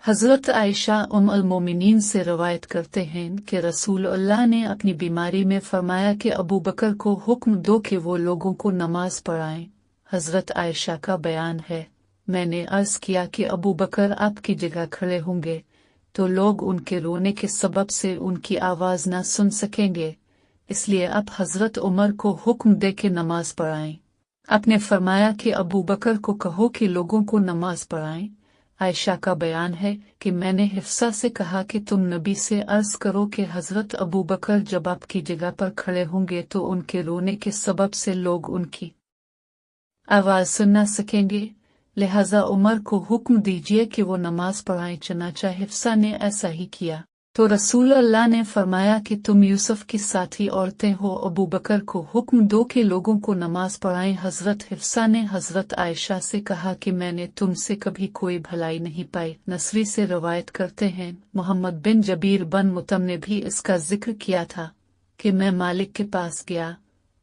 हज़रत आयशा अल मोमिनीन से रवायत करते हैं कि रसूल अल्लाह ने अपनी बीमारी में फरमाया कि अबू बकर को हुक्म दो कि वो लोगों को नमाज पढ़ाएं। हज़रत आयशा का बयान है, मैंने अर्ज़ किया कि अबू बकर आपकी जगह खड़े होंगे तो लोग उनके रोने के सबब से उनकी आवाज़ न सुन सकेंगे, इसलिए आप हज़रत उमर को हुक्म दे के नमाज पढ़ाएं। आपने फरमाया कि अबू बकर को कहो कि लोगों को नमाज पढ़ाएं। आयशा का बयान है कि मैंने हिफ्सा से कहा कि तुम नबी से अर्ज करो कि हज़रत अबू बकर जब आपकी जगह पर खड़े होंगे तो उनके रोने के सबब से लोग उनकी आवाज़ सुन न सकेंगे, लिहाजा उमर को हुक्म दीजिए कि वो नमाज पढ़ाएं। चनाचा हिफ्सा ने ऐसा ही किया तो रसूल अल्लाह ने फरमाया कि तुम यूसुफ की साथी औरतें हो, अबू बकर को हुक्म दो कि लोगों को नमाज पढ़ाएं। हज़रत हिफ्सा ने हज़रत आयशा से कहा कि मैंने तुमसे कभी कोई भलाई नहीं पाई। नसरी से रवायत करते हैं, मोहम्मद बिन जबीर बन मुतम ने भी इसका जिक्र किया था कि मैं मालिक के पास गया,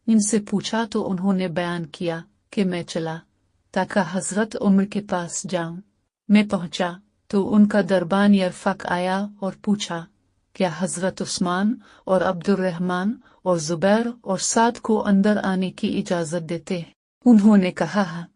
इनसे पूछा तो उन्होंने बयान किया कि मैं चला ताकि हज़रत उमर के पास जाऊं। मैं पहुंचा तो उनका दरबान यरफक आया और पूछा, क्या हज़रत उस्मान और अब्दुर्रहमान और जुबैर और साद को अंदर आने की इजाज़त देते हैं? उन्होंने कहा हाँ।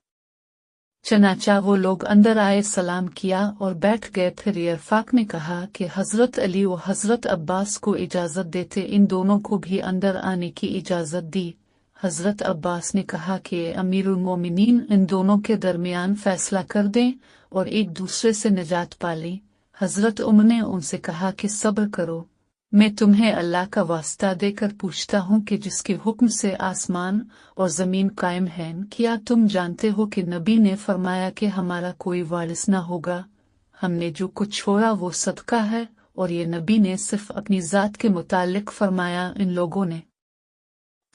चनाचा वो लोग अंदर आए, सलाम किया और बैठ गए। फिर यरफक ने कहा कि हज़रत अली और हज़रत अब्बास को इजाज़त देते, इन दोनों को भी अंदर आने की इजाज़त दी। हज़रत अब्बास ने कहा कि अमीरुल मोमिनीन इन दोनों के दरमियान फैसला कर दें और एक दूसरे से निजात पा लें। हज़रत उमर ने उनसे कहा कि सब्र करो, मैं तुम्हें अल्लाह का वास्ता देकर पूछता हूँ कि जिसके हुक्म से आसमान और ज़मीन कायम हैं, क्या तुम जानते हो कि नबी ने फरमाया कि हमारा कोई वारिस न होगा, हमने जो कुछ छोड़ा वो सदका है, और ये नबी ने सिर्फ अपनी ज़ात के मुतालिक फरमाया? इन लोगों ने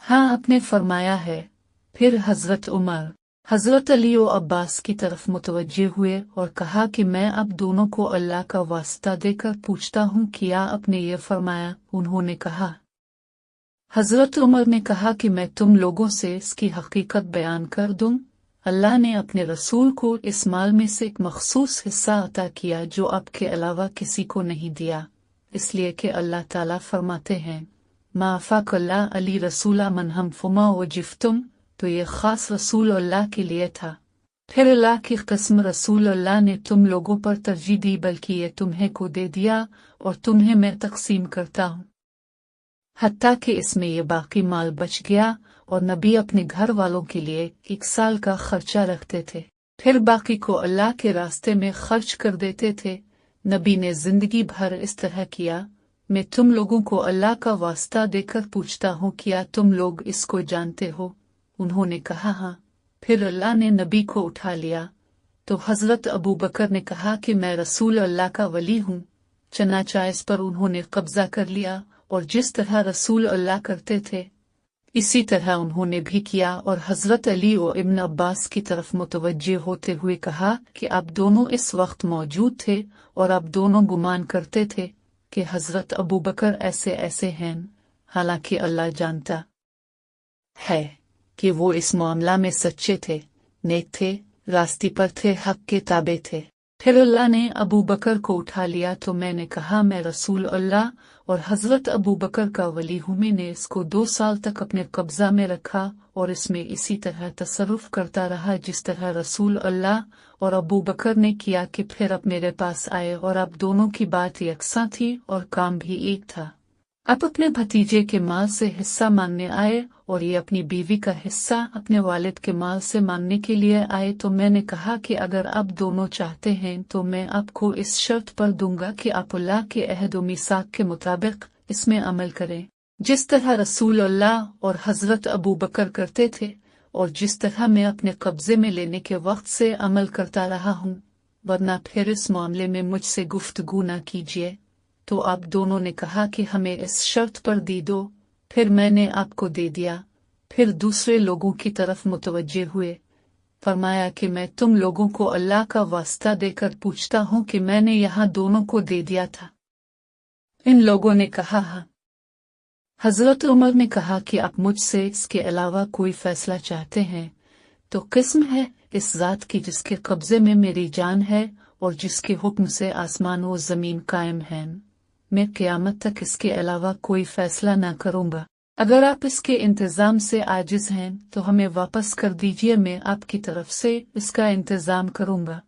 हाँ आपने फरमाया है। फिर हज़रत उमर हज़रत अली और अब्बास की तरफ मुतवज्जे हुए और कहा कि मैं अब दोनों को अल्लाह का वास्ता देकर पूछता हूँ, क्या आपने ये फरमाया? उन्होंने कहा। हज़रत उमर ने कहा कि मैं तुम लोगों से इसकी हकीकत बयान कर दूँ। अल्लाह ने अपने रसूल को इस माल में से एक मखसूस हिस्सा अता किया जो आपके अलावा किसी को नहीं दिया, इसलिए कि अल्लाह ताला फरमाते हैं, माफ़ाकल्ला अली रसूला मन हम फुमा व जिफ्तुम, तो ये ख़ास रसूल अल्लाह के लिए था। फिर अल्लाह की कसम, रसूल अल्लाह ने तुम लोगों पर तरजीह दी, बल्कि ये तुम्हें को दे दिया और तुम्हें मैं तकसीम करता हूँ, हत्ता कि इसमें ये बाकी माल बच गया। और नबी अपने घर वालों के लिए 1 साल का खर्चा रखते थे, फिर बाकी को अल्लाह के रास्ते में खर्च कर देते थे। नबी ने जिंदगी भर इस तरह किया। मैं तुम लोगों को अल्लाह का वास्ता देकर पूछता हूँ, क्या तुम लोग इसको जानते हो? उन्होंने कहा हाँ। फिर अल्लाह ने नबी को उठा लिया तो हज़रत अबू बकर ने कहा कि मैं रसूल अल्लाह का वली हूँ। चनाचा इस पर उन्होंने कब्जा कर लिया और जिस तरह रसूल अल्लाह करते थे इसी तरह उन्होंने भी किया, और हज़रत अली और इब्न अब्बास की तरफ मुतवज्जे होते हुए कहा कि आप दोनों इस वक्त मौजूद थे और आप दोनों गुमान करते थे कि हज़रत अबू बकर ऐसे ऐसे हैं, हालांकि अल्लाह जानता है कि वो इस मामला में सच्चे थे, नेक थे, रास्ते पर थे, हक के ताबे थे। फिर अल्लाह ने अबू बकर को उठा लिया तो मैंने कहा, मैं रसूल अल्लाह और हज़रत अबू बकर का वली हूँ। मैंने इसको 2 साल तक अपने कब्जा में रखा और इसमें इसी तरह तसर्रुफ करता रहा जिस तरह रसूल अल्लाह और अबू बकर ने किया कि फिर अब मेरे पास आए और अब दोनों की बात यकसां थी और काम भी एक था। अब अपने भतीजे के माल से हिस्सा मांगने आए और ये अपनी बीवी का हिस्सा अपने वालिद के माल से मांगने के लिए आए, तो मैंने कहा कि अगर आप दोनों चाहते हैं तो मैं आपको इस शर्त पर दूंगा कि आप अल्लाह के अहद व मीसाक के मुताबिक इसमें अमल करें, जिस तरह रसूल अल्लाह और हज़रत अबू बकर करते थे और जिस तरह मैं अपने कब्जे में लेने के वक्त से अमल करता रहा हूँ, वरना फिर इस मामले में मुझसे गुफ्तगू न कीजिए। तो आप दोनों ने कहा कि हमें इस शर्त पर दी दो। फिर मैंने आपको दे दिया। फिर दूसरे लोगों की तरफ मुतवज्जे हुए, फरमाया कि मैं तुम लोगों को अल्लाह का वास्ता देकर पूछता हूँ कि मैंने यहाँ दोनों को दे दिया था? इन लोगों ने कहा हाँ। हज़रत उमर ने कहा कि आप मुझसे इसके अलावा कोई फैसला चाहते हैं तो किस्म है इस ज़ात की जिसके कब्जे में मेरी जान है اور جس کے حکم سے آسمان و زمین قائم ہیں، میں قیامت تک اس کے علاوہ کوئی فیصلہ نہ کروں گا۔ اگر آپ اس کے انتظام سے عاجز ہیں تو ہمیں واپس کر دیجیے، میں آپ کی طرف سے اس کا انتظام کروں گا۔